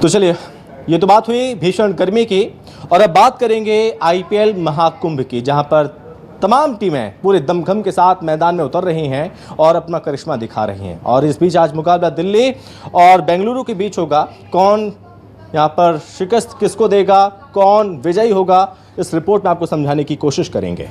तो चलिए, ये तो बात हुई भीषण गर्मी की, और अब बात करेंगे आईपीएल महाकुंभ की, जहां पर तमाम टीमें पूरे दमखम के साथ मैदान में उतर रही हैं और अपना करिश्मा दिखा रही हैं। और इस बीच आज मुकाबला दिल्ली और बेंगलुरु के बीच होगा। कौन यहां पर शिकस्त किसको देगा, कौन विजयी होगा, इस रिपोर्ट में आपको समझाने की कोशिश करेंगे।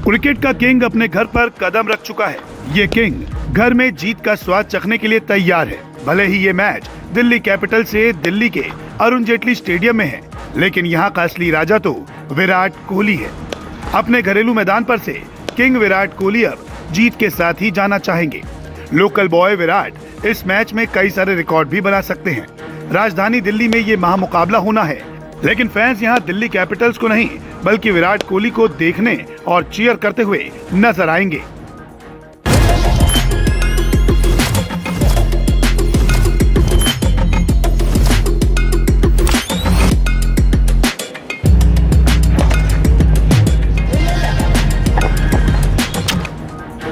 क्रिकेट का किंग अपने घर पर कदम रख चुका है। ये किंग घर में जीत का स्वाद चखने के लिए तैयार है। भले ही ये मैच दिल्ली कैपिटल से दिल्ली के अरुण जेटली स्टेडियम में है, लेकिन यहाँ का असली राजा तो विराट कोहली है। अपने घरेलू मैदान पर से किंग विराट कोहली अब जीत के साथ ही जाना चाहेंगे। लोकल बॉय विराट इस मैच में कई सारे रिकॉर्ड भी बना सकते हैं। राजधानी दिल्ली में ये महामुकाबला होना है, लेकिन फैंस यहाँ दिल्ली कैपिटल्स को नहीं बल्कि विराट कोहली को देखने और चीयर करते हुए नजर आएंगे।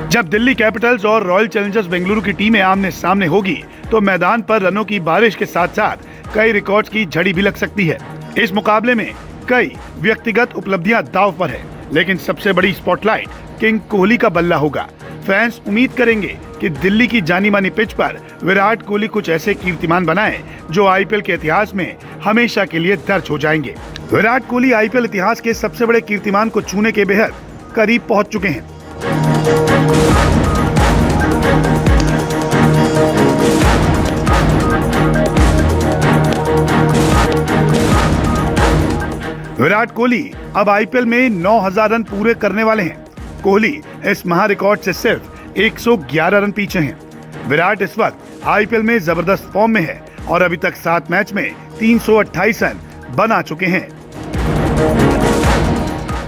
जब दिल्ली कैपिटल्स और रॉयल चैलेंजर्स बेंगलुरु की टीमें आमने सामने होगी तो मैदान पर रनों की बारिश के साथ साथ कई रिकॉर्ड्स की झड़ी भी लग सकती है। इस मुकाबले में कई व्यक्तिगत उपलब्धियां दांव पर है, लेकिन सबसे बड़ी स्पॉटलाइट किंग कोहली का बल्ला होगा। फैंस उम्मीद करेंगे कि दिल्ली की जानी मानी पिच पर विराट कोहली कुछ ऐसे कीर्तिमान बनाए जो आईपीएल के इतिहास में हमेशा के लिए दर्ज हो जाएंगे। विराट कोहली आईपीएल इतिहास के सबसे बड़े कीर्तिमान को छूने के बेहद करीब पहुंच चुके हैं। विराट कोहली अब आईपीएल में 9000 रन पूरे करने वाले हैं। कोहली इस महा रिकॉर्ड से सिर्फ 111 रन पीछे हैं। विराट इस वक्त आईपीएल में जबरदस्त फॉर्म में है और अभी तक 7 मैच में 328 रन बना चुके हैं।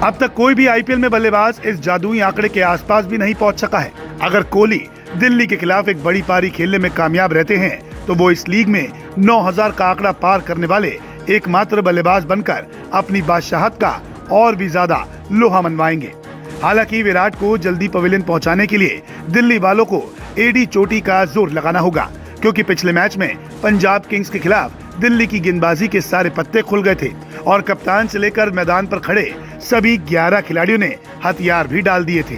अब तक कोई भी आईपीएल में बल्लेबाज इस जादुई आंकड़े के आसपास भी नहीं पहुंच सका है। अगर कोहली दिल्ली के खिलाफ एक बड़ी पारी खेलने में कामयाब रहते हैं तो वो इस लीग में 9000 का आंकड़ा पार करने वाले एकमात्र बल्लेबाज बनकर अपनी बादशाहत का और भी ज्यादा लोहा मनवाएंगे। हालांकि विराट को जल्दी पवेलियन पहुंचाने के लिए दिल्ली वालों को एडी चोटी का जोर लगाना होगा, क्योंकि पिछले मैच में पंजाब किंग्स के खिलाफ दिल्ली की गेंदबाजी के सारे पत्ते खुल गए थे और कप्तान से लेकर मैदान पर खड़े सभी 11 खिलाड़ियों ने हथियार भी डाल दिए थे।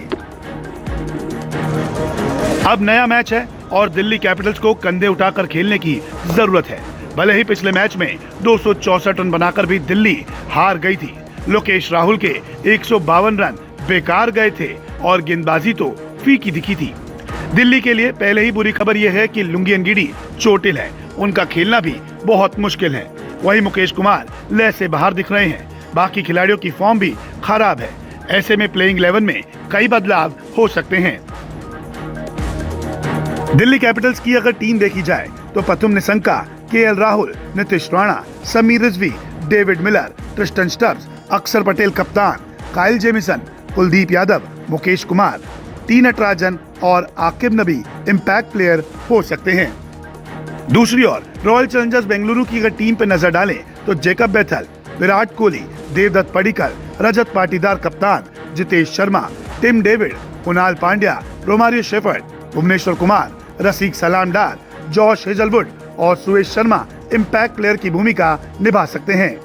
अब नया मैच है और दिल्ली कैपिटल्स को कंधे उठाकर खेलने की जरूरत है। भले ही पिछले मैच में 264 रन बनाकर भी दिल्ली हार गई थी। लोकेश राहुल के 152 रन बेकार गए थे और गेंदबाजी तो फीकी दिखी थी। दिल्ली के लिए पहले ही बुरी खबर यह है कि लुंगी एनगिडी चोटिल है, उनका खेलना भी बहुत मुश्किल है। वहीं मुकेश कुमार लय से बाहर दिख रहे हैं। बाकी खिलाड़ियों की फॉर्म भी खराब है। ऐसे में प्लेइंग 11 में कई बदलाव हो सकते हैं। दिल्ली कैपिटल्स की अगर टीम देखी जाए तो प्रथम Nissanka, KL Rahul, Nitish Rana, Sameer Rizvi, David Miller, Tristan Stubbs, अक्षर पटेल कप्तान, Kyle Jameson, Kuldeep Yadav, Mukesh Kumar, T Natarajan और आकिब नबी इम्पैक्ट प्लेयर हो सकते हैं। दूसरी ओर रॉयल चैलेंजर्स बेंगलुरु की अगर टीम पर नजर डालें तो जेकब बेथल, विराट कोहली, देवदत्त पडिक्कल, रजत पाटीदार कप्तान, Jitesh Sharma, Tim David, Krunal Pandya, Romario Shepherd, Bhuvneshwar Kumar, Rasikh Salam Dar, Josh Hazlewood और सुरेश शर्मा इम्पैक्ट प्लेयर की भूमिका निभा सकते हैं।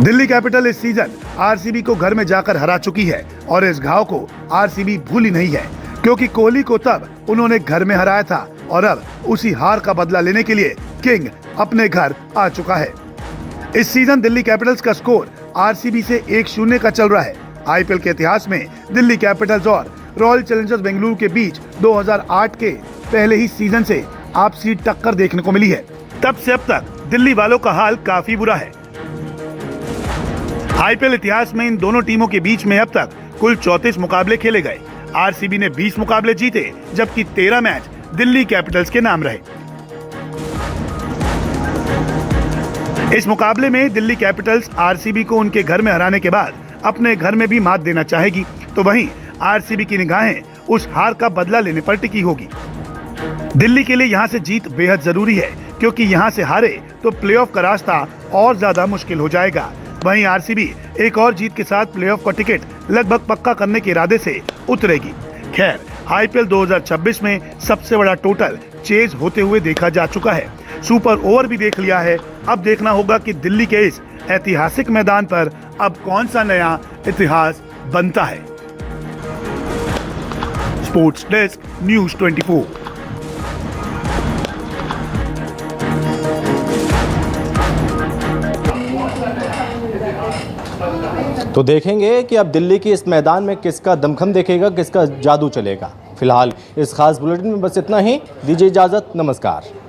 दिल्ली कैपिटल इस सीजन आरसीबी को घर में जाकर हरा चुकी है और इस घाव को आरसीबी भूली नहीं है, क्योंकि कोहली को तब उन्होंने घर में हराया था और अब उसी हार का बदला लेने के लिए किंग अपने घर आ चुका है। इस सीजन दिल्ली कैपिटल्स का स्कोर आरसीबी से 1-0 का चल रहा है। आईपीएल के इतिहास में दिल्ली कैपिटल्स और रॉयल चैलेंजर्स बेंगलुरु के बीच 2008 के पहले ही सीजन से आपसी टक्कर देखने को मिली है। तब से अब तक दिल्ली वालों का हाल काफी बुरा है। आईपीएल इतिहास में इन दोनों टीमों के बीच में अब तक कुल 34 मुकाबले खेले गए। आरसीबी ने 20 मुकाबले जीते, जबकि 13 मैच दिल्ली कैपिटल्स के नाम रहे। इस मुकाबले में दिल्ली कैपिटल्स आरसीबी को उनके घर में हराने के बाद अपने घर में भी मात देना चाहेगी, तो वहीं आरसीबी की निगाहें उस हार का बदला लेने पर टिकी होगी। दिल्ली के लिए यहां से जीत बेहद जरूरी है, क्योंकि यहां से हारे तो प्लेऑफ का रास्ता और ज्यादा मुश्किल हो जाएगा। वहीं आरसीबी एक और जीत के साथ प्लेऑफ का टिकट लगभग पक्का करने के इरादे से उतरेगी। खैर, आईपीएल 2026 में सबसे बड़ा टोटल चेज होते हुए देखा जा चुका है। सुपर ओवर भी देख लिया है। अब देखना होगा कि दिल्ली के इस ऐतिहासिक मैदान पर अब कौन सा नया इतिहास बनता है। Sports desk, news 24। तो देखेंगे कि अब दिल्ली की इस मैदान में किसका दमखम देखेगा, किसका जादू चलेगा। फिलहाल इस खास बुलेटिन में बस इतना ही। दीजिए इजाजत, नमस्कार।